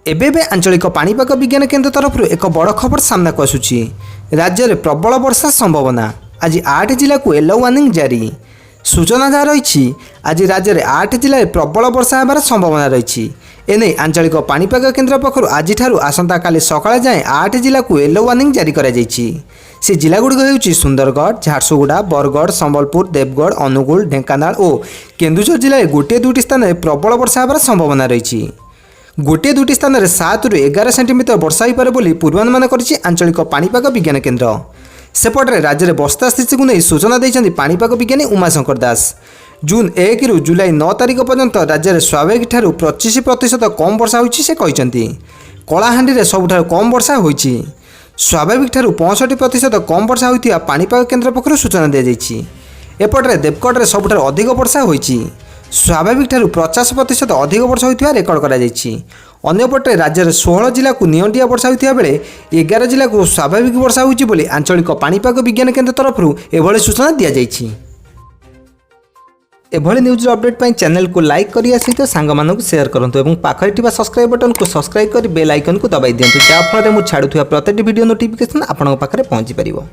एबे आंचलिक पाणीपाग विज्ञान केन्द्र तरफ एक बड़ खबर सामना को आसुची। राज्य में प्रबल वर्षा संभावना। आज 8 जिला को येलो वार्निंग जारी। सूचना जहाँ रही आज राज्य में 8 जिले में प्रबल वर्षा होबार संभावना रही। एने आंचलिक पाणीपाग केन्द्र पक्षर आज आसंता काली सकाळ जाए 8 जिला को येलो वार्निंग जारी करा जायछि। से जिलागुड़िक होउछि सुंदरगढ़, झारसुगुड़ा, बरगढ़, संबलपुर, देवगढ़, अनुगुल, ढेंकानाल और केन्दुझर जिले में गोटे दुईटी स्थान में प्रबल वर्षा होबार संभावना रही। गोटे दुईटी स्थान में 7 ରୁ 11 सेंटीमीटर वर्षा होइपारे बोली पूर्वानुमान करिछि आंचलिक पाणीपाग विज्ञान केन्द्र। सेपटे राज्य में वर्षा स्थिति को नहीं सूचना देइछन्ति पाणीपाग विज्ञानी उमाशंकर दास। जून 1 ରୁ जुलाई 9 तारिख पर्यंत राज्य में स्वाभाविक ठारू 25% कम वर्षा होइछि। से कहिसन्ति कलाहांडी रे सबुठारू कम वर्षा होइछि। स्वाभाविक ठारू 65% कम वर्षा होइतिया पाणीपाग केन्द्र पक्षरु सूचना दिया जाइछि। एपटे देवगढ़ में सबुठारू अधिक वर्षा होइछि। स्वाभाविक ठारू 50% अधिक वर्षा होइतिया रेकर्ड करा जाइछि। अन्यपटे राज्य में 16 जिला को नियंटिया वर्षा होइतिया बेले 11 जिला को स्वाभाविक वर्षा होइछि बोली आंचलिक पाणीपाग विज्ञान केन्द्र तरफरु एभଳି सूचना दिया जाइछि। एभଳି न्यूज अपडेट पाई चैनल को लाइक करिया सहित सांग मानक शेयर करंतु एवं पाखरे थिबा सब्सक्राइब बटन को सब्सक्राइब कर बेल आइकन को दबाई दियंतु, जा फଳରେ मु छाडुथिबा प्रत्येक वीडियो नोटिफिकेशन आपनक पाखरे पहुंची परिबो।